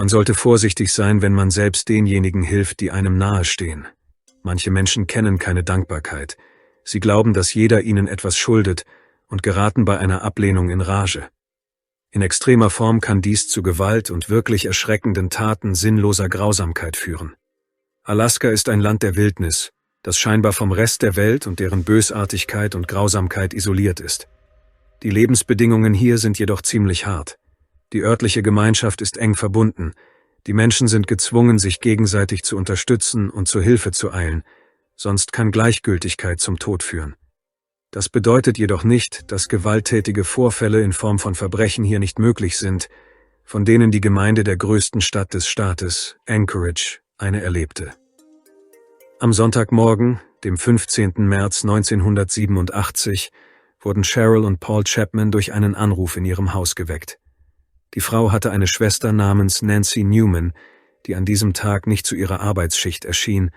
Man sollte vorsichtig sein, wenn man selbst denjenigen hilft, die einem nahestehen. Manche Menschen kennen keine Dankbarkeit. Sie glauben, dass jeder ihnen etwas schuldet und geraten bei einer Ablehnung in Rage. In extremer Form kann dies zu Gewalt und wirklich erschreckenden Taten sinnloser Grausamkeit führen. Alaska ist ein Land der Wildnis, das scheinbar vom Rest der Welt und deren Bösartigkeit und Grausamkeit isoliert ist. Die Lebensbedingungen hier sind jedoch ziemlich hart. Die örtliche Gemeinschaft ist eng verbunden. Die Menschen sind gezwungen, sich gegenseitig zu unterstützen und zur Hilfe zu eilen, sonst kann Gleichgültigkeit zum Tod führen. Das bedeutet jedoch nicht, dass gewalttätige Vorfälle in Form von Verbrechen hier nicht möglich sind, von denen die Gemeinde der größten Stadt des Staates, Anchorage, eine erlebte. Am Sonntagmorgen, dem 15. März 1987, wurden Cheryl und Paul Chapman durch einen Anruf in ihrem Haus geweckt. Die Frau hatte eine Schwester namens Nancy Newman, die an diesem Tag nicht zu ihrer Arbeitsschicht erschien.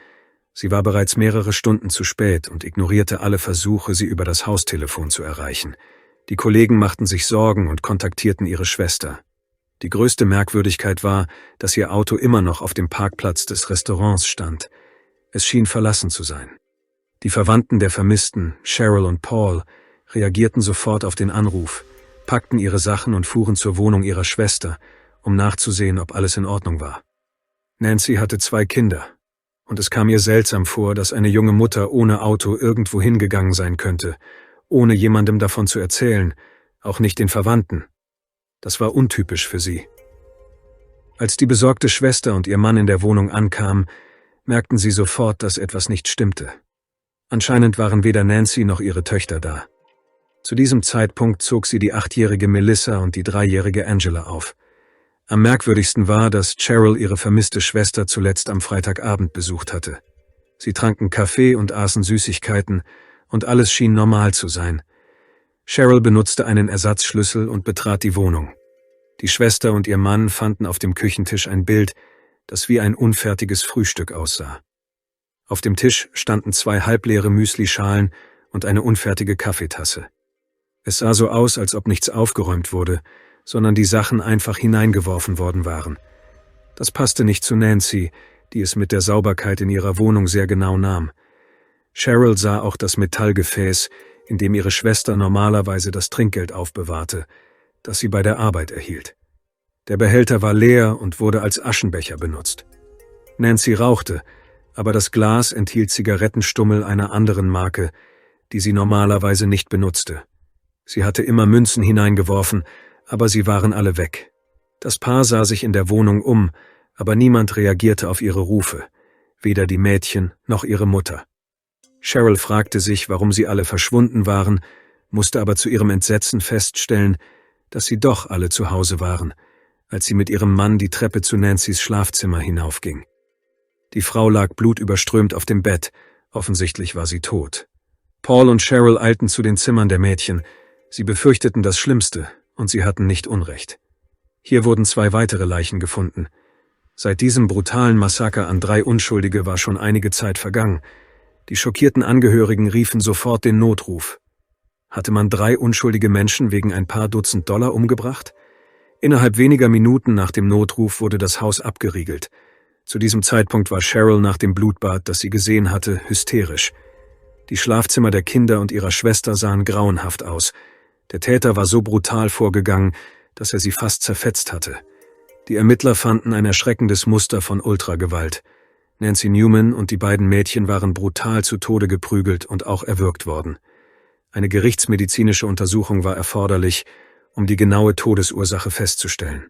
Sie war bereits mehrere Stunden zu spät und ignorierte alle Versuche, sie über das Haustelefon zu erreichen. Die Kollegen machten sich Sorgen und kontaktierten ihre Schwester. Die größte Merkwürdigkeit war, dass ihr Auto immer noch auf dem Parkplatz des Restaurants stand. Es schien verlassen zu sein. Die Verwandten der Vermissten, Cheryl und Paul, reagierten sofort auf den Anruf, packten ihre Sachen und fuhren zur Wohnung ihrer Schwester, um nachzusehen, ob alles in Ordnung war. Nancy hatte 2 Kinder, und es kam ihr seltsam vor, dass eine junge Mutter ohne Auto irgendwo hingegangen sein könnte, ohne jemandem davon zu erzählen, auch nicht den Verwandten. Das war untypisch für sie. Als die besorgte Schwester und ihr Mann in der Wohnung ankamen, merkten sie sofort, dass etwas nicht stimmte. Anscheinend waren weder Nancy noch ihre Töchter da. Zu diesem Zeitpunkt zog sie die 8-jährige Melissa und die 3-jährige Angela auf. Am merkwürdigsten war, dass Cheryl ihre vermisste Schwester zuletzt am Freitagabend besucht hatte. Sie tranken Kaffee und aßen Süßigkeiten, und alles schien normal zu sein. Cheryl benutzte einen Ersatzschlüssel und betrat die Wohnung. Die Schwester und ihr Mann fanden auf dem Küchentisch ein Bild, das wie ein unfertiges Frühstück aussah. Auf dem Tisch standen 2 halbleere Müslischalen und eine unfertige Kaffeetasse. Es sah so aus, als ob nichts aufgeräumt wurde, sondern die Sachen einfach hineingeworfen worden waren. Das passte nicht zu Nancy, die es mit der Sauberkeit in ihrer Wohnung sehr genau nahm. Cheryl sah auch das Metallgefäß, in dem ihre Schwester normalerweise das Trinkgeld aufbewahrte, das sie bei der Arbeit erhielt. Der Behälter war leer und wurde als Aschenbecher benutzt. Nancy rauchte, aber das Glas enthielt Zigarettenstummel einer anderen Marke, die sie normalerweise nicht benutzte. Sie hatte immer Münzen hineingeworfen, aber sie waren alle weg. Das Paar sah sich in der Wohnung um, aber niemand reagierte auf ihre Rufe, weder die Mädchen noch ihre Mutter. Cheryl fragte sich, warum sie alle verschwunden waren, musste aber zu ihrem Entsetzen feststellen, dass sie doch alle zu Hause waren, als sie mit ihrem Mann die Treppe zu Nancy's Schlafzimmer hinaufging. Die Frau lag blutüberströmt auf dem Bett, offensichtlich war sie tot. Paul und Cheryl eilten zu den Zimmern der Mädchen. Sie befürchteten das Schlimmste, und sie hatten nicht Unrecht. Hier wurden 2 weitere Leichen gefunden. Seit diesem brutalen Massaker an 3 Unschuldige war schon einige Zeit vergangen. Die schockierten Angehörigen riefen sofort den Notruf. Hatte man 3 unschuldige Menschen wegen ein paar Dutzend Dollar umgebracht? Innerhalb weniger Minuten nach dem Notruf wurde das Haus abgeriegelt. Zu diesem Zeitpunkt war Cheryl nach dem Blutbad, das sie gesehen hatte, hysterisch. Die Schlafzimmer der Kinder und ihrer Schwester sahen grauenhaft aus. Der Täter war so brutal vorgegangen, dass er sie fast zerfetzt hatte. Die Ermittler fanden ein erschreckendes Muster von Ultragewalt. Nancy Newman und die beiden Mädchen waren brutal zu Tode geprügelt und auch erwürgt worden. Eine gerichtsmedizinische Untersuchung war erforderlich, um die genaue Todesursache festzustellen.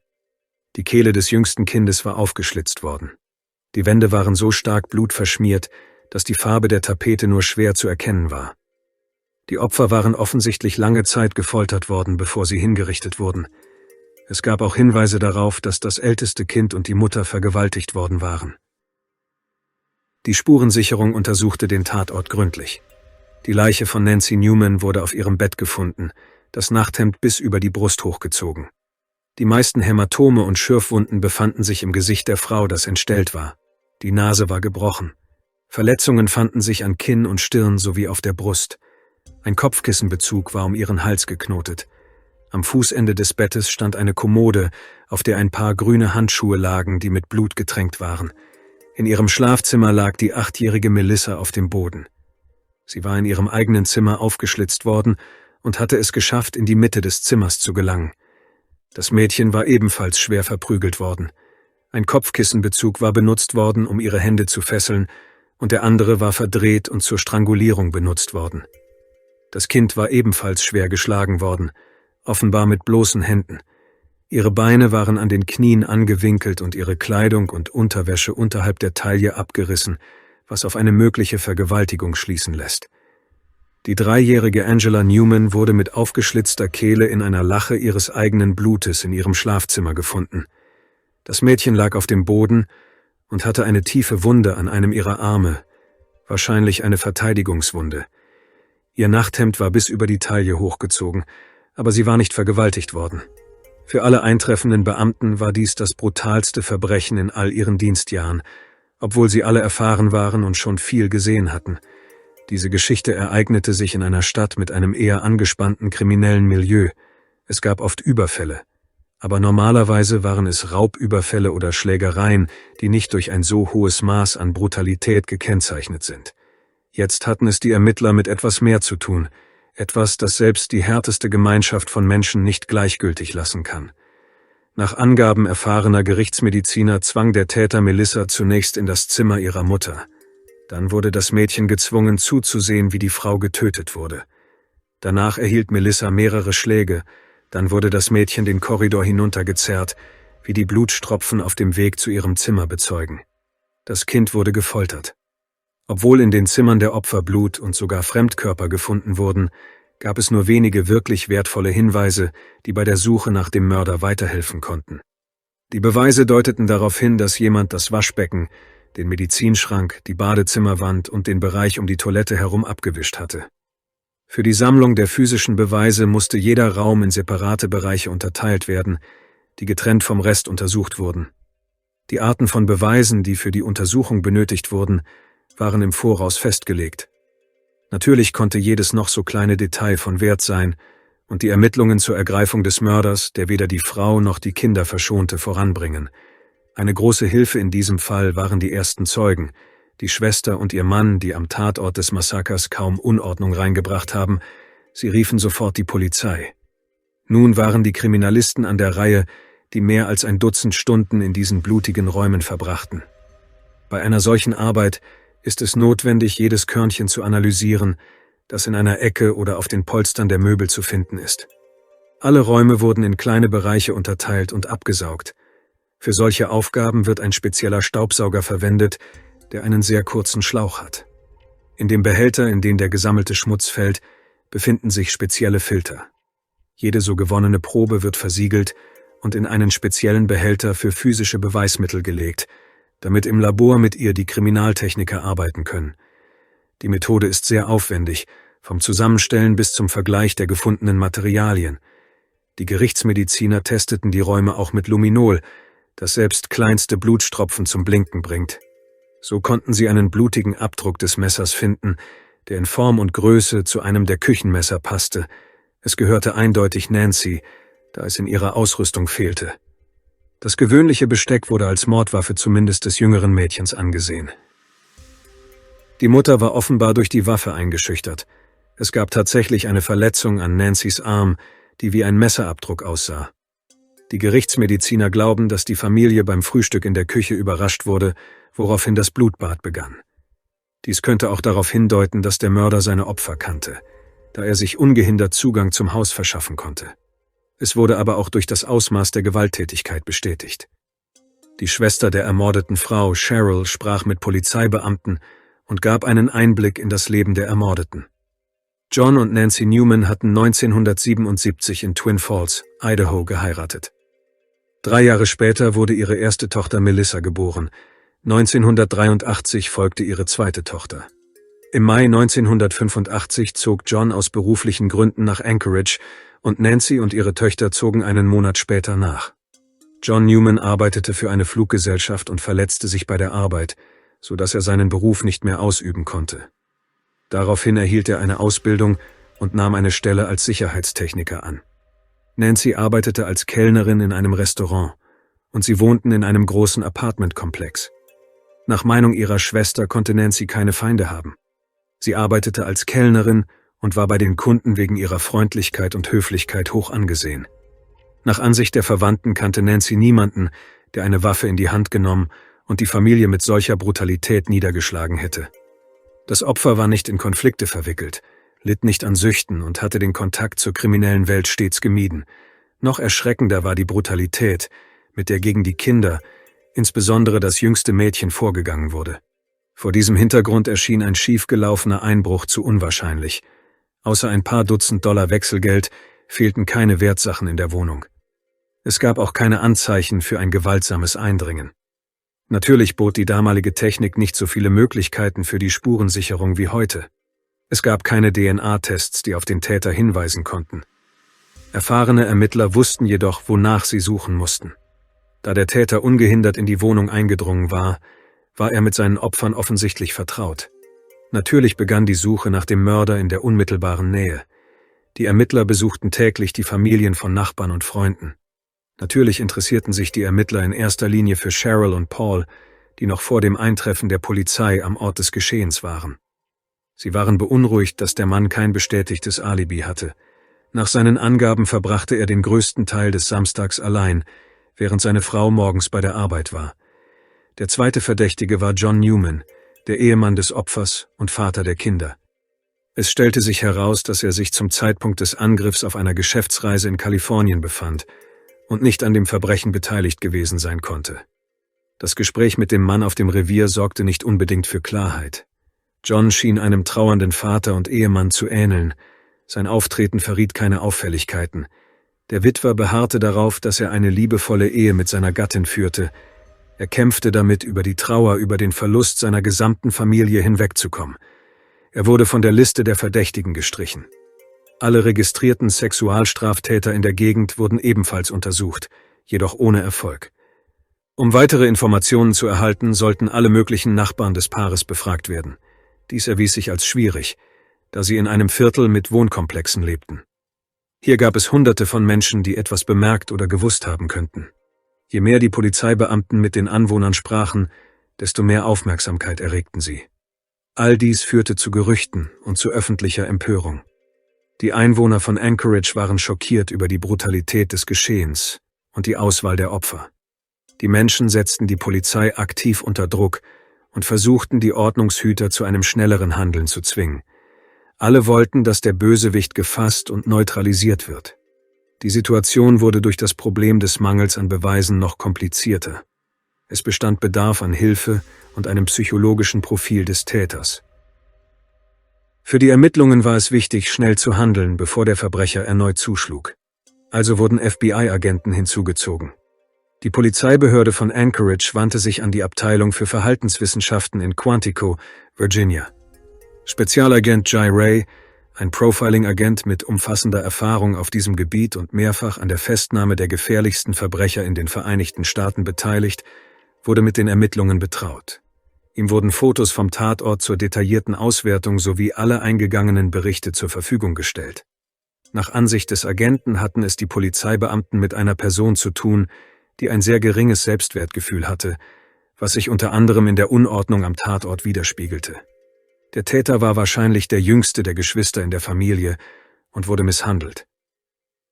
Die Kehle des jüngsten Kindes war aufgeschlitzt worden. Die Wände waren so stark blutverschmiert, dass die Farbe der Tapete nur schwer zu erkennen war. Die Opfer waren offensichtlich lange Zeit gefoltert worden, bevor sie hingerichtet wurden. Es gab auch Hinweise darauf, dass das älteste Kind und die Mutter vergewaltigt worden waren. Die Spurensicherung untersuchte den Tatort gründlich. Die Leiche von Nancy Newman wurde auf ihrem Bett gefunden, das Nachthemd bis über die Brust hochgezogen. Die meisten Hämatome und Schürfwunden befanden sich im Gesicht der Frau, das entstellt war. Die Nase war gebrochen. Verletzungen fanden sich an Kinn und Stirn sowie auf der Brust. Ein Kopfkissenbezug war um ihren Hals geknotet. Am Fußende des Bettes stand eine Kommode, auf der ein paar grüne Handschuhe lagen, die mit Blut getränkt waren. In ihrem Schlafzimmer lag die 8-jährige Melissa auf dem Boden. Sie war in ihrem eigenen Zimmer aufgeschlitzt worden und hatte es geschafft, in die Mitte des Zimmers zu gelangen. Das Mädchen war ebenfalls schwer verprügelt worden. Ein Kopfkissenbezug war benutzt worden, um ihre Hände zu fesseln, und der andere war verdreht und zur Strangulierung benutzt worden. Das Kind war ebenfalls schwer geschlagen worden, offenbar mit bloßen Händen. Ihre Beine waren an den Knien angewinkelt und ihre Kleidung und Unterwäsche unterhalb der Taille abgerissen, was auf eine mögliche Vergewaltigung schließen lässt. Die 3-jährige Angela Newman wurde mit aufgeschlitzter Kehle in einer Lache ihres eigenen Blutes in ihrem Schlafzimmer gefunden. Das Mädchen lag auf dem Boden und hatte eine tiefe Wunde an einem ihrer Arme, wahrscheinlich eine Verteidigungswunde. Ihr Nachthemd war bis über die Taille hochgezogen, aber sie war nicht vergewaltigt worden. Für alle eintreffenden Beamten war dies das brutalste Verbrechen in all ihren Dienstjahren, obwohl sie alle erfahren waren und schon viel gesehen hatten. Diese Geschichte ereignete sich in einer Stadt mit einem eher angespannten kriminellen Milieu. Es gab oft Überfälle, aber normalerweise waren es Raubüberfälle oder Schlägereien, die nicht durch ein so hohes Maß an Brutalität gekennzeichnet sind. Jetzt hatten es die Ermittler mit etwas mehr zu tun, etwas, das selbst die härteste Gemeinschaft von Menschen nicht gleichgültig lassen kann. Nach Angaben erfahrener Gerichtsmediziner zwang der Täter Melissa zunächst in das Zimmer ihrer Mutter. Dann wurde das Mädchen gezwungen zuzusehen, wie die Frau getötet wurde. Danach erhielt Melissa mehrere Schläge, dann wurde das Mädchen den Korridor hinuntergezerrt, wie die Blutstropfen auf dem Weg zu ihrem Zimmer bezeugen. Das Kind wurde gefoltert. Obwohl in den Zimmern der Opfer Blut und sogar Fremdkörper gefunden wurden, gab es nur wenige wirklich wertvolle Hinweise, die bei der Suche nach dem Mörder weiterhelfen konnten. Die Beweise deuteten darauf hin, dass jemand das Waschbecken, den Medizinschrank, die Badezimmerwand und den Bereich um die Toilette herum abgewischt hatte. Für die Sammlung der physischen Beweise musste jeder Raum in separate Bereiche unterteilt werden, die getrennt vom Rest untersucht wurden. Die Arten von Beweisen, die für die Untersuchung benötigt wurden, waren im Voraus festgelegt. Natürlich konnte jedes noch so kleine Detail von Wert sein und die Ermittlungen zur Ergreifung des Mörders, der weder die Frau noch die Kinder verschonte, voranbringen. Eine große Hilfe in diesem Fall waren die ersten Zeugen, die Schwester und ihr Mann, die am Tatort des Massakers kaum Unordnung reingebracht haben. Sie riefen sofort die Polizei. Nun waren die Kriminalisten an der Reihe, die mehr als ein Dutzend Stunden in diesen blutigen Räumen verbrachten. Bei einer solchen Arbeit ist es notwendig, jedes Körnchen zu analysieren, das in einer Ecke oder auf den Polstern der Möbel zu finden ist. Alle Räume wurden in kleine Bereiche unterteilt und abgesaugt. Für solche Aufgaben wird ein spezieller Staubsauger verwendet, der einen sehr kurzen Schlauch hat. In dem Behälter, in den der gesammelte Schmutz fällt, befinden sich spezielle Filter. Jede so gewonnene Probe wird versiegelt und in einen speziellen Behälter für physische Beweismittel gelegt, damit im Labor mit ihr die Kriminaltechniker arbeiten können. Die Methode ist sehr aufwendig, vom Zusammenstellen bis zum Vergleich der gefundenen Materialien. Die Gerichtsmediziner testeten die Räume auch mit Luminol, das selbst kleinste Blutstropfen zum Blinken bringt. So konnten sie einen blutigen Abdruck des Messers finden, der in Form und Größe zu einem der Küchenmesser passte. Es gehörte eindeutig Nancy, da es in ihrer Ausrüstung fehlte. Das gewöhnliche Besteck wurde als Mordwaffe zumindest des jüngeren Mädchens angesehen. Die Mutter war offenbar durch die Waffe eingeschüchtert. Es gab tatsächlich eine Verletzung an Nancys Arm, die wie ein Messerabdruck aussah. Die Gerichtsmediziner glauben, dass die Familie beim Frühstück in der Küche überrascht wurde, woraufhin das Blutbad begann. Dies könnte auch darauf hindeuten, dass der Mörder seine Opfer kannte, da er sich ungehindert Zugang zum Haus verschaffen konnte. Es wurde aber auch durch das Ausmaß der Gewalttätigkeit bestätigt. Die Schwester der ermordeten Frau, Cheryl, sprach mit Polizeibeamten und gab einen Einblick in das Leben der Ermordeten. John und Nancy Newman hatten 1977 in Twin Falls, Idaho, geheiratet. 3 Jahre später wurde ihre erste Tochter Melissa geboren. 1983 folgte ihre zweite Tochter. Im Mai 1985 zog John aus beruflichen Gründen nach Anchorage und Nancy und ihre Töchter zogen einen Monat später nach. John Newman arbeitete für eine Fluggesellschaft und verletzte sich bei der Arbeit, sodass er seinen Beruf nicht mehr ausüben konnte. Daraufhin erhielt er eine Ausbildung und nahm eine Stelle als Sicherheitstechniker an. Nancy arbeitete als Kellnerin in einem Restaurant und sie wohnten in einem großen Apartmentkomplex. Nach Meinung ihrer Schwester konnte Nancy keine Feinde haben. Sie arbeitete als Kellnerin und war bei den Kunden wegen ihrer Freundlichkeit und Höflichkeit hoch angesehen. Nach Ansicht der Verwandten kannte Nancy niemanden, der eine Waffe in die Hand genommen und die Familie mit solcher Brutalität niedergeschlagen hätte. Das Opfer war nicht in Konflikte verwickelt, litt nicht an Süchten und hatte den Kontakt zur kriminellen Welt stets gemieden. Noch erschreckender war die Brutalität, mit der gegen die Kinder, insbesondere das jüngste Mädchen, vorgegangen wurde. Vor diesem Hintergrund erschien ein schiefgelaufener Einbruch zu unwahrscheinlich. Außer ein paar Dutzend Dollar Wechselgeld fehlten keine Wertsachen in der Wohnung. Es gab auch keine Anzeichen für ein gewaltsames Eindringen. Natürlich bot die damalige Technik nicht so viele Möglichkeiten für die Spurensicherung wie heute. Es gab keine DNA-Tests, die auf den Täter hinweisen konnten. Erfahrene Ermittler wussten jedoch, wonach sie suchen mussten. Da der Täter ungehindert in die Wohnung eingedrungen war, war er mit seinen Opfern offensichtlich vertraut. Natürlich begann die Suche nach dem Mörder in der unmittelbaren Nähe. Die Ermittler besuchten täglich die Familien von Nachbarn und Freunden. Natürlich interessierten sich die Ermittler in erster Linie für Cheryl und Paul, die noch vor dem Eintreffen der Polizei am Ort des Geschehens waren. Sie waren beunruhigt, dass der Mann kein bestätigtes Alibi hatte. Nach seinen Angaben verbrachte er den größten Teil des Samstags allein, während seine Frau morgens bei der Arbeit war. Der zweite Verdächtige war John Newman, der Ehemann des Opfers und Vater der Kinder. Es stellte sich heraus, dass er sich zum Zeitpunkt des Angriffs auf einer Geschäftsreise in Kalifornien befand und nicht an dem Verbrechen beteiligt gewesen sein konnte. Das Gespräch mit dem Mann auf dem Revier sorgte nicht unbedingt für Klarheit. John schien einem trauernden Vater und Ehemann zu ähneln. Sein Auftreten verriet keine Auffälligkeiten. Der Witwer beharrte darauf, dass er eine liebevolle Ehe mit seiner Gattin führte. Er kämpfte damit, über die Trauer über den Verlust seiner gesamten Familie hinwegzukommen. Er wurde von der Liste der Verdächtigen gestrichen. Alle registrierten Sexualstraftäter in der Gegend wurden ebenfalls untersucht, jedoch ohne Erfolg. Um weitere Informationen zu erhalten, sollten alle möglichen Nachbarn des Paares befragt werden. Dies erwies sich als schwierig, da sie in einem Viertel mit Wohnkomplexen lebten. Hier gab es Hunderte von Menschen, die etwas bemerkt oder gewusst haben könnten. Je mehr die Polizeibeamten mit den Anwohnern sprachen, desto mehr Aufmerksamkeit erregten sie. All dies führte zu Gerüchten und zu öffentlicher Empörung. Die Einwohner von Anchorage waren schockiert über die Brutalität des Geschehens und die Auswahl der Opfer. Die Menschen setzten die Polizei aktiv unter Druck und versuchten, die Ordnungshüter zu einem schnelleren Handeln zu zwingen. Alle wollten, dass der Bösewicht gefasst und neutralisiert wird. Die Situation wurde durch das Problem des Mangels an Beweisen noch komplizierter. Es bestand Bedarf an Hilfe und einem psychologischen Profil des Täters. Für die Ermittlungen war es wichtig, schnell zu handeln, bevor der Verbrecher erneut zuschlug. Also wurden FBI-Agenten hinzugezogen. Die Polizeibehörde von Anchorage wandte sich an die Abteilung für Verhaltenswissenschaften in Quantico, Virginia. Spezialagent Jai Ray, ein Profiling-Agent mit umfassender Erfahrung auf diesem Gebiet und mehrfach an der Festnahme der gefährlichsten Verbrecher in den Vereinigten Staaten beteiligt, wurde mit den Ermittlungen betraut. Ihm wurden Fotos vom Tatort zur detaillierten Auswertung sowie alle eingegangenen Berichte zur Verfügung gestellt. Nach Ansicht des Agenten hatten es die Polizeibeamten mit einer Person zu tun, die ein sehr geringes Selbstwertgefühl hatte, was sich unter anderem in der Unordnung am Tatort widerspiegelte. Der Täter war wahrscheinlich der jüngste der Geschwister in der Familie und wurde misshandelt.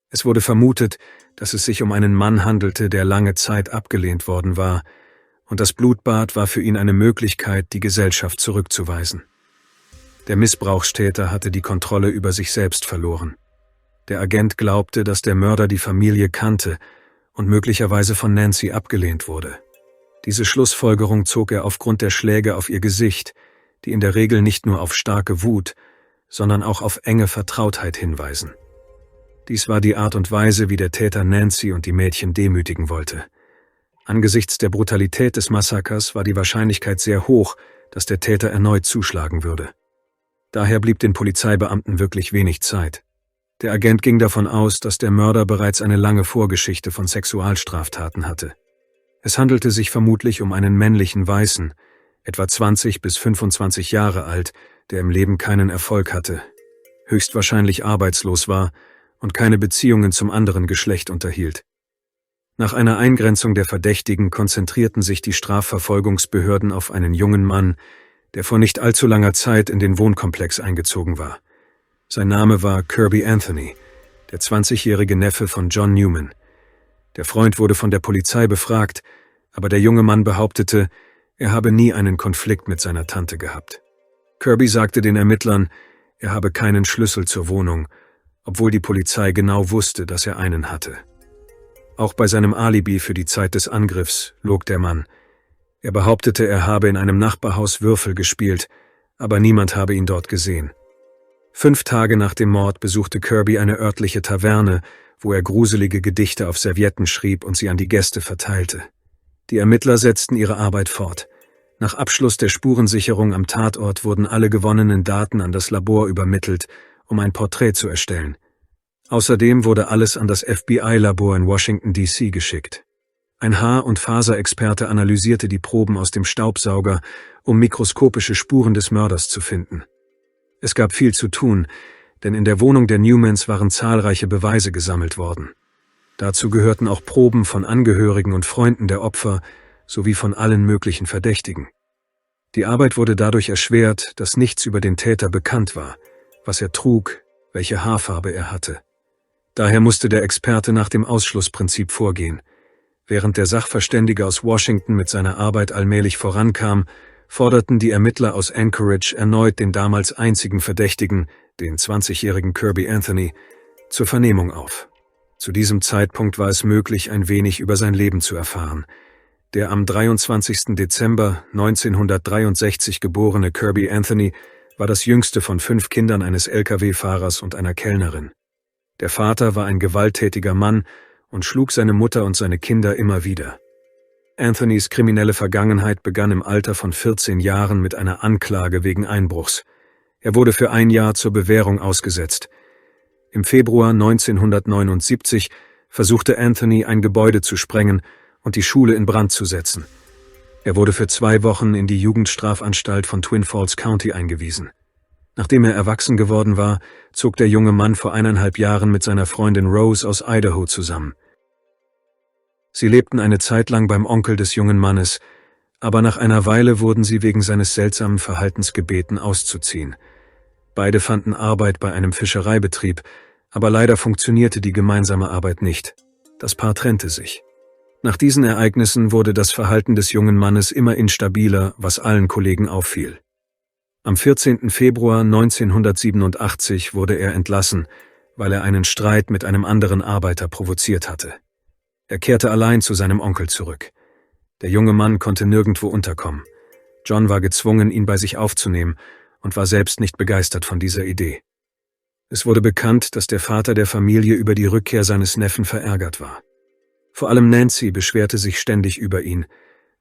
Es wurde vermutet, dass es sich um einen Mann handelte, der lange Zeit abgelehnt worden war, und das Blutbad war für ihn eine Möglichkeit, die Gesellschaft zurückzuweisen. Der Missbrauchstäter hatte die Kontrolle über sich selbst verloren. Der Agent glaubte, dass der Mörder die Familie kannte und möglicherweise von Nancy abgelehnt wurde. Diese Schlussfolgerung zog er aufgrund der Schläge auf ihr Gesicht, die in der Regel nicht nur auf starke Wut, sondern auch auf enge Vertrautheit hinweisen. Dies war die Art und Weise, wie der Täter Nancy und die Mädchen demütigen wollte. Angesichts der Brutalität des Massakers war die Wahrscheinlichkeit sehr hoch, dass der Täter erneut zuschlagen würde. Daher blieb den Polizeibeamten wirklich wenig Zeit. Der Agent ging davon aus, dass der Mörder bereits eine lange Vorgeschichte von Sexualstraftaten hatte. Es handelte sich vermutlich um einen männlichen Weißen, etwa 20 bis 25 Jahre alt, der im Leben keinen Erfolg hatte, höchstwahrscheinlich arbeitslos war und keine Beziehungen zum anderen Geschlecht unterhielt. Nach einer Eingrenzung der Verdächtigen konzentrierten sich die Strafverfolgungsbehörden auf einen jungen Mann, der vor nicht allzu langer Zeit in den Wohnkomplex eingezogen war. Sein Name war Kirby Anthony, der 20-jährige Neffe von John Newman. Der Freund wurde von der Polizei befragt, aber der junge Mann behauptete, er habe nie einen Konflikt mit seiner Tante gehabt. Kirby sagte den Ermittlern, er habe keinen Schlüssel zur Wohnung, obwohl die Polizei genau wusste, dass er einen hatte. Auch bei seinem Alibi für die Zeit des Angriffs log der Mann. Er behauptete, er habe in einem Nachbarhaus Würfel gespielt, aber niemand habe ihn dort gesehen. 5 Tage nach dem Mord besuchte Kirby eine örtliche Taverne, wo er gruselige Gedichte auf Servietten schrieb und sie an die Gäste verteilte. Die Ermittler setzten ihre Arbeit fort. Nach Abschluss der Spurensicherung am Tatort wurden alle gewonnenen Daten an das Labor übermittelt, um ein Porträt zu erstellen. Außerdem wurde alles an das FBI-Labor in Washington, D.C. geschickt. Ein Haar- und Faserexperte analysierte die Proben aus dem Staubsauger, um mikroskopische Spuren des Mörders zu finden. Es gab viel zu tun, denn in der Wohnung der Newmans waren zahlreiche Beweise gesammelt worden. Dazu gehörten auch Proben von Angehörigen und Freunden der Opfer sowie von allen möglichen Verdächtigen. Die Arbeit wurde dadurch erschwert, dass nichts über den Täter bekannt war, was er trug, welche Haarfarbe er hatte. Daher musste der Experte nach dem Ausschlussprinzip vorgehen. Während der Sachverständige aus Washington mit seiner Arbeit allmählich vorankam, forderten die Ermittler aus Anchorage erneut den damals einzigen Verdächtigen, den 20-jährigen Kirby Anthony, zur Vernehmung auf. Zu diesem Zeitpunkt war es möglich, ein wenig über sein Leben zu erfahren. Der am 23. Dezember 1963 geborene Kirby Anthony war das jüngste von 5 Kindern eines Lkw-Fahrers und einer Kellnerin. Der Vater war ein gewalttätiger Mann und schlug seine Mutter und seine Kinder immer wieder. Anthonys kriminelle Vergangenheit begann im Alter von 14 Jahren mit einer Anklage wegen Einbruchs. Er wurde für 1 Jahr zur Bewährung ausgesetzt. Im Februar 1979 versuchte Anthony, ein Gebäude zu sprengen und die Schule in Brand zu setzen. Er wurde für 2 Wochen in die Jugendstrafanstalt von Twin Falls County eingewiesen. Nachdem er erwachsen geworden war, zog der junge Mann vor 1,5 Jahren mit seiner Freundin Rose aus Idaho zusammen. Sie lebten eine Zeit lang beim Onkel des jungen Mannes, aber nach einer Weile wurden sie wegen seines seltsamen Verhaltens gebeten, auszuziehen. Beide fanden Arbeit bei einem Fischereibetrieb, aber leider funktionierte die gemeinsame Arbeit nicht. Das Paar trennte sich. Nach diesen Ereignissen wurde das Verhalten des jungen Mannes immer instabiler, was allen Kollegen auffiel. Am 14. Februar 1987 wurde er entlassen, weil er einen Streit mit einem anderen Arbeiter provoziert hatte. Er kehrte allein zu seinem Onkel zurück. Der junge Mann konnte nirgendwo unterkommen. John war gezwungen, ihn bei sich aufzunehmen und war selbst nicht begeistert von dieser Idee. Es wurde bekannt, dass der Vater der Familie über die Rückkehr seines Neffen verärgert war. Vor allem Nancy beschwerte sich ständig über ihn,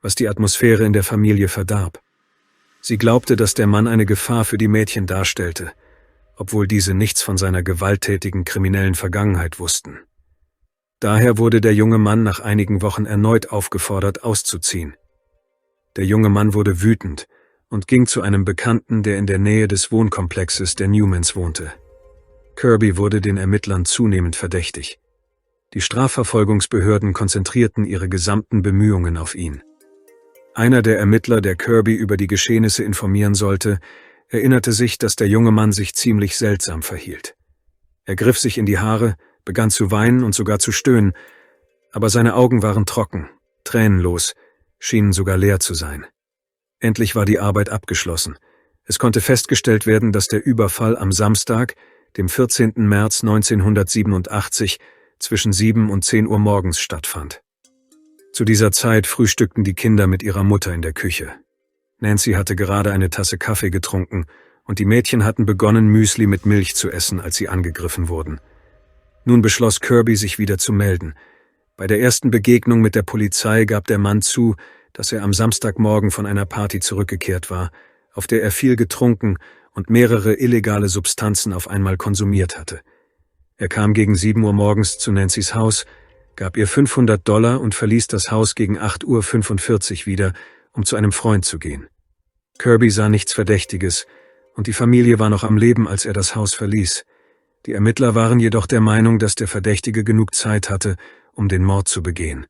was die Atmosphäre in der Familie verdarb. Sie glaubte, dass der Mann eine Gefahr für die Mädchen darstellte, obwohl diese nichts von seiner gewalttätigen kriminellen Vergangenheit wussten. Daher wurde der junge Mann nach einigen Wochen erneut aufgefordert, auszuziehen. Der junge Mann wurde wütend und ging zu einem Bekannten, der in der Nähe des Wohnkomplexes der Newmans wohnte. Kirby wurde den Ermittlern zunehmend verdächtig. Die Strafverfolgungsbehörden konzentrierten ihre gesamten Bemühungen auf ihn. Einer der Ermittler, der Kirby über die Geschehnisse informieren sollte, erinnerte sich, dass der junge Mann sich ziemlich seltsam verhielt. Er griff sich in die Haare, begann zu weinen und sogar zu stöhnen, aber seine Augen waren trocken, tränenlos, schienen sogar leer zu sein. Endlich war die Arbeit abgeschlossen. Es konnte festgestellt werden, dass der Überfall am Samstag, dem 14. März 1987, zwischen 7 und 10 Uhr morgens stattfand. Zu dieser Zeit frühstückten die Kinder mit ihrer Mutter in der Küche. Nancy hatte gerade eine Tasse Kaffee getrunken und die Mädchen hatten begonnen, Müsli mit Milch zu essen, als sie angegriffen wurden. Nun beschloss Kirby, sich wieder zu melden. Bei der ersten Begegnung mit der Polizei gab der Mann zu, dass er am Samstagmorgen von einer Party zurückgekehrt war, auf der er viel getrunken und mehrere illegale Substanzen auf einmal konsumiert hatte. Er kam gegen 7 Uhr morgens zu Nancys Haus, gab ihr $500 und verließ das Haus gegen 8:45 Uhr wieder, um zu einem Freund zu gehen. Kirby sah nichts Verdächtiges und die Familie war noch am Leben, als er das Haus verließ. Die Ermittler waren jedoch der Meinung, dass der Verdächtige genug Zeit hatte, um den Mord zu begehen.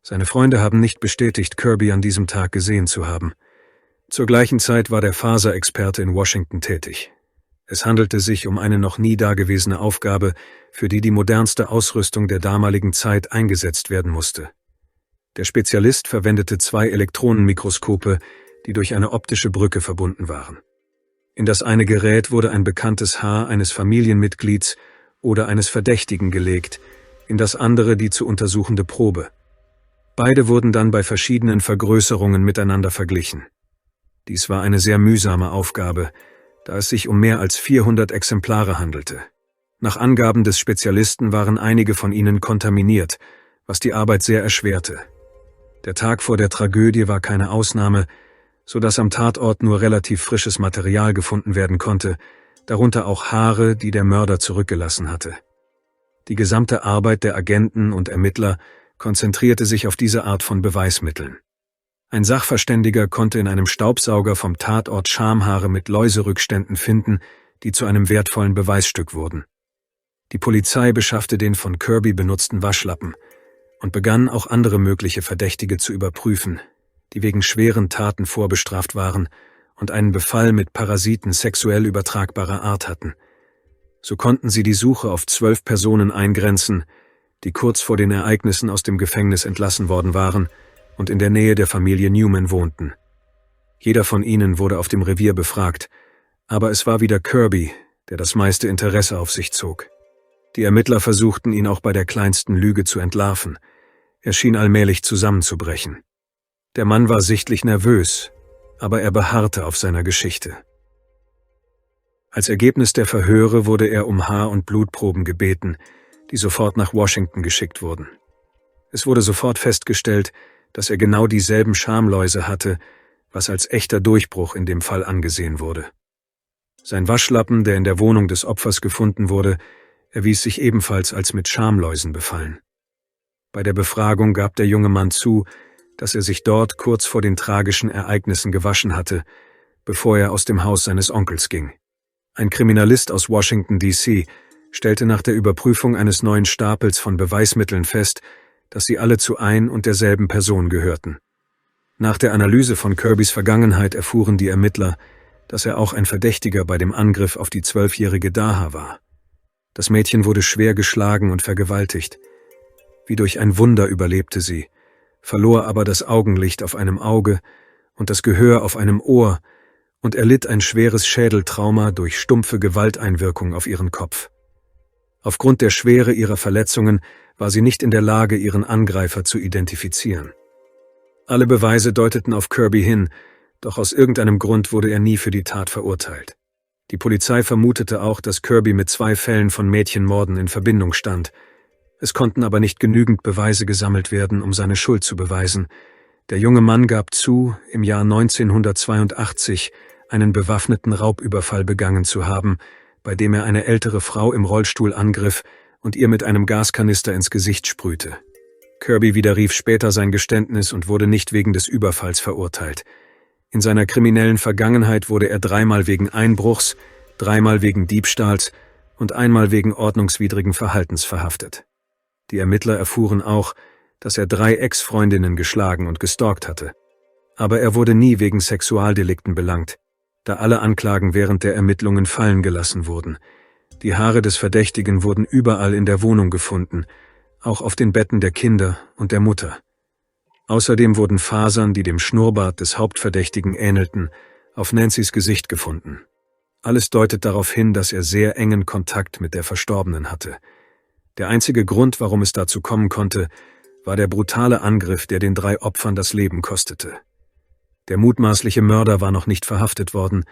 Seine Freunde haben nicht bestätigt, Kirby an diesem Tag gesehen zu haben. Zur gleichen Zeit war der Faserexperte in Washington tätig. Es handelte sich um eine noch nie dagewesene Aufgabe, für die die modernste Ausrüstung der damaligen Zeit eingesetzt werden musste. Der Spezialist verwendete 2 Elektronenmikroskope, die durch eine optische Brücke verbunden waren. In das eine Gerät wurde ein bekanntes Haar eines Familienmitglieds oder eines Verdächtigen gelegt, in das andere die zu untersuchende Probe. Beide wurden dann bei verschiedenen Vergrößerungen miteinander verglichen. Dies war eine sehr mühsame Aufgabe, da es sich um mehr als 400 Exemplare handelte. Nach Angaben des Spezialisten waren einige von ihnen kontaminiert, was die Arbeit sehr erschwerte. Der Tag vor der Tragödie war keine Ausnahme, so dass am Tatort nur relativ frisches Material gefunden werden konnte, darunter auch Haare, die der Mörder zurückgelassen hatte. Die gesamte Arbeit der Agenten und Ermittler konzentrierte sich auf diese Art von Beweismitteln. Ein Sachverständiger konnte in einem Staubsauger vom Tatort Schamhaare mit Läuserückständen finden, die zu einem wertvollen Beweisstück wurden. Die Polizei beschaffte den von Kirby benutzten Waschlappen und begann auch andere mögliche Verdächtige zu überprüfen, die wegen schweren Taten vorbestraft waren und einen Befall mit Parasiten sexuell übertragbarer Art hatten. So konnten sie die Suche auf 12 Personen eingrenzen, die kurz vor den Ereignissen aus dem Gefängnis entlassen worden waren und in der Nähe der Familie Newman wohnten. Jeder von ihnen wurde auf dem Revier befragt, aber es war wieder Kirby, der das meiste Interesse auf sich zog. Die Ermittler versuchten ihn auch bei der kleinsten Lüge zu entlarven. Er schien allmählich zusammenzubrechen. Der Mann war sichtlich nervös, aber er beharrte auf seiner Geschichte. Als Ergebnis der Verhöre wurde er um Haar- und Blutproben gebeten, die sofort nach Washington geschickt wurden. Es wurde sofort festgestellt, dass er genau dieselben Schamläuse hatte, was als echter Durchbruch in dem Fall angesehen wurde. Sein Waschlappen, der in der Wohnung des Opfers gefunden wurde, erwies sich ebenfalls als mit Schamläusen befallen. Bei der Befragung gab der junge Mann zu, dass er sich dort kurz vor den tragischen Ereignissen gewaschen hatte, bevor er aus dem Haus seines Onkels ging. Ein Kriminalist aus Washington, D.C., stellte nach der Überprüfung eines neuen Stapels von Beweismitteln fest, dass sie alle zu ein und derselben Person gehörten. Nach der Analyse von Kirbys Vergangenheit erfuhren die Ermittler, dass er auch ein Verdächtiger bei dem Angriff auf die 12-jährige Daha war. Das Mädchen wurde schwer geschlagen und vergewaltigt. Wie durch ein Wunder überlebte sie, verlor aber das Augenlicht auf einem Auge und das Gehör auf einem Ohr und erlitt ein schweres Schädeltrauma durch stumpfe Gewalteinwirkung auf ihren Kopf. Aufgrund der Schwere ihrer Verletzungen war sie nicht in der Lage, ihren Angreifer zu identifizieren. Alle Beweise deuteten auf Kirby hin, doch aus irgendeinem Grund wurde er nie für die Tat verurteilt. Die Polizei vermutete auch, dass Kirby mit 2 Fällen von Mädchenmorden in Verbindung stand. Es konnten aber nicht genügend Beweise gesammelt werden, um seine Schuld zu beweisen. Der junge Mann gab zu, im Jahr 1982 einen bewaffneten Raubüberfall begangen zu haben, bei dem er eine ältere Frau im Rollstuhl angriff und ihr mit einem Gaskanister ins Gesicht sprühte. Kirby widerrief später sein Geständnis und wurde nicht wegen des Überfalls verurteilt. In seiner kriminellen Vergangenheit wurde er 3-mal wegen Einbruchs, 3-mal wegen Diebstahls und 1-mal wegen ordnungswidrigen Verhaltens verhaftet. Die Ermittler erfuhren auch, dass er 3 Ex-Freundinnen geschlagen und gestalkt hatte. Aber er wurde nie wegen Sexualdelikten belangt, da alle Anklagen während der Ermittlungen fallen gelassen wurden. Die Haare des Verdächtigen wurden überall in der Wohnung gefunden, auch auf den Betten der Kinder und der Mutter. Außerdem wurden Fasern, die dem Schnurrbart des Hauptverdächtigen ähnelten, auf Nancys Gesicht gefunden. Alles deutet darauf hin, dass er sehr engen Kontakt mit der Verstorbenen hatte. Der einzige Grund, warum es dazu kommen konnte, war der brutale Angriff, der den 3 Opfern das Leben kostete. Der mutmaßliche Mörder war noch nicht verhaftet worden,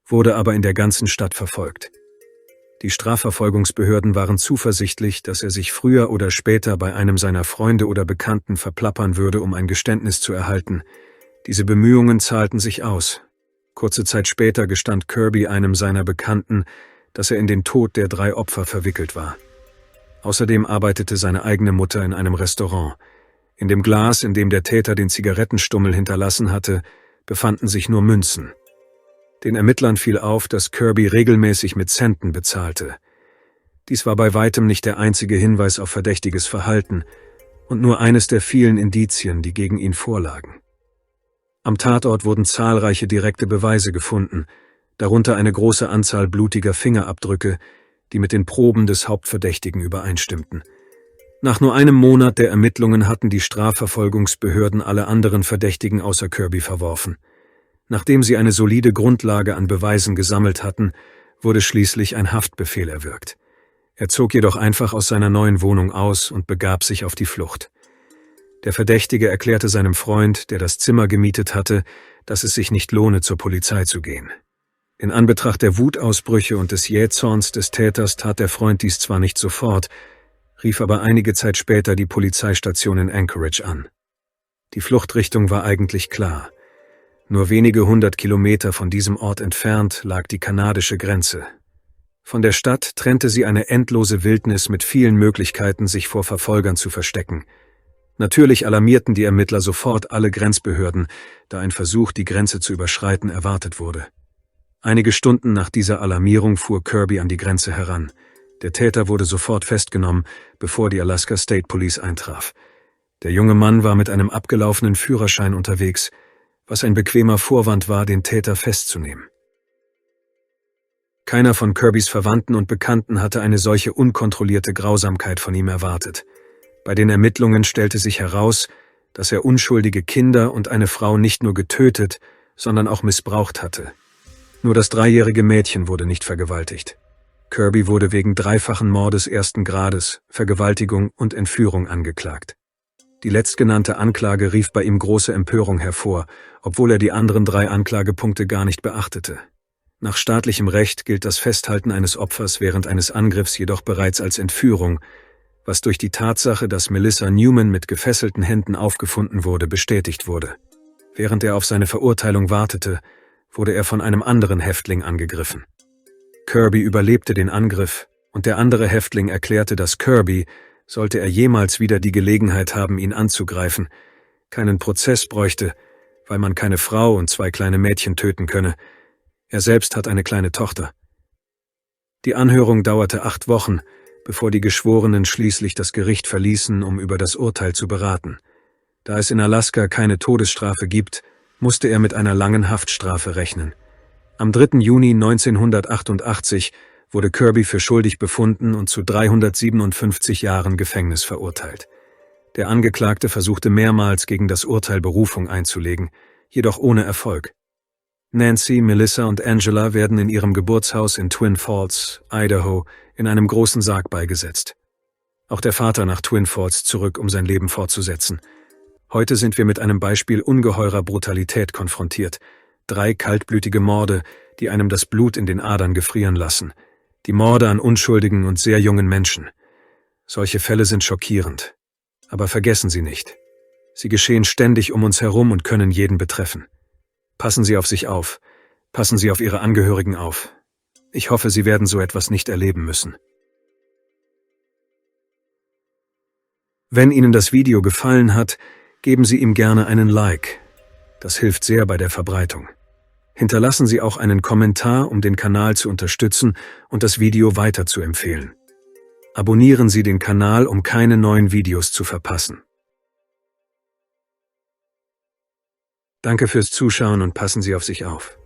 wurde aber in der ganzen Stadt verfolgt. Die Strafverfolgungsbehörden waren zuversichtlich, dass er sich früher oder später bei einem seiner Freunde oder Bekannten verplappern würde, um ein Geständnis zu erhalten. Diese Bemühungen zahlten sich aus. Kurze Zeit später gestand Kirby einem seiner Bekannten, dass er in den Tod der 3 Opfer verwickelt war. Außerdem arbeitete seine eigene Mutter in einem Restaurant. In dem Glas, in dem der Täter den Zigarettenstummel hinterlassen hatte, befanden sich nur Münzen. Den Ermittlern fiel auf, dass Kirby regelmäßig mit Centen bezahlte. Dies war bei weitem nicht der einzige Hinweis auf verdächtiges Verhalten und nur eines der vielen Indizien, die gegen ihn vorlagen. Am Tatort wurden zahlreiche direkte Beweise gefunden, darunter eine große Anzahl blutiger Fingerabdrücke, die mit den Proben des Hauptverdächtigen übereinstimmten. Nach nur einem Monat der Ermittlungen hatten die Strafverfolgungsbehörden alle anderen Verdächtigen außer Kirby verworfen. Nachdem sie eine solide Grundlage an Beweisen gesammelt hatten, wurde schließlich ein Haftbefehl erwirkt. Er zog jedoch einfach aus seiner neuen Wohnung aus und begab sich auf die Flucht. Der Verdächtige erklärte seinem Freund, der das Zimmer gemietet hatte, dass es sich nicht lohne, zur Polizei zu gehen. In Anbetracht der Wutausbrüche und des Jähzorns des Täters tat der Freund dies zwar nicht sofort, rief aber einige Zeit später die Polizeistation in Anchorage an. Die Fluchtrichtung war eigentlich klar. Nur wenige 100 Kilometer von diesem Ort entfernt lag die kanadische Grenze. Von der Stadt trennte sie eine endlose Wildnis mit vielen Möglichkeiten, sich vor Verfolgern zu verstecken. Natürlich alarmierten die Ermittler sofort alle Grenzbehörden, da ein Versuch, die Grenze zu überschreiten, erwartet wurde. Einige Stunden nach dieser Alarmierung fuhr Kirby an die Grenze heran. Der Täter wurde sofort festgenommen, bevor die Alaska State Police eintraf. Der junge Mann war mit einem abgelaufenen Führerschein unterwegs, was ein bequemer Vorwand war, den Täter festzunehmen. Keiner von Kirbys Verwandten und Bekannten hatte eine solche unkontrollierte Grausamkeit von ihm erwartet. Bei den Ermittlungen stellte sich heraus, dass er unschuldige Kinder und eine Frau nicht nur getötet, sondern auch missbraucht hatte. Nur das 3-jährige Mädchen wurde nicht vergewaltigt. Kirby wurde wegen 3-fachen Mordes 1. Grades, Vergewaltigung und Entführung angeklagt. Die letztgenannte Anklage rief bei ihm große Empörung hervor, obwohl er die anderen 3 Anklagepunkte gar nicht beachtete. Nach staatlichem Recht gilt das Festhalten eines Opfers während eines Angriffs jedoch bereits als Entführung, was durch die Tatsache, dass Melissa Newman mit gefesselten Händen aufgefunden wurde, bestätigt wurde. Während er auf seine Verurteilung wartete, wurde er von einem anderen Häftling angegriffen. Kirby überlebte den Angriff und der andere Häftling erklärte, dass Kirby, sollte er jemals wieder die Gelegenheit haben, ihn anzugreifen, keinen Prozess bräuchte, weil man keine Frau und 2 kleine Mädchen töten könne. Er selbst hat eine kleine Tochter. Die Anhörung dauerte 8 Wochen, bevor die Geschworenen schließlich das Gericht verließen, um über das Urteil zu beraten. Da es in Alaska keine Todesstrafe gibt, musste er mit einer langen Haftstrafe rechnen. Am 3. Juni 1988 wurde Kirby für schuldig befunden und zu 357 Jahren Gefängnis verurteilt. Der Angeklagte versuchte mehrmals gegen das Urteil Berufung einzulegen, jedoch ohne Erfolg. Nancy, Melissa und Angela werden in ihrem Geburtshaus in Twin Falls, Idaho, in einem großen Sarg beigesetzt. Auch der Vater nach Twin Falls zurück, um sein Leben fortzusetzen. Heute sind wir mit einem Beispiel ungeheurer Brutalität konfrontiert. 3 kaltblütige Morde, die einem das Blut in den Adern gefrieren lassen. Die Morde an unschuldigen und sehr jungen Menschen. Solche Fälle sind schockierend. Aber vergessen Sie nicht. Sie geschehen ständig um uns herum und können jeden betreffen. Passen Sie auf sich auf. Passen Sie auf Ihre Angehörigen auf. Ich hoffe, Sie werden so etwas nicht erleben müssen. Wenn Ihnen das Video gefallen hat, geben Sie ihm gerne einen Like. Das hilft sehr bei der Verbreitung. Hinterlassen Sie auch einen Kommentar, um den Kanal zu unterstützen und das Video weiter zu empfehlen. Abonnieren Sie den Kanal, um keine neuen Videos zu verpassen. Danke fürs Zuschauen und passen Sie auf sich auf.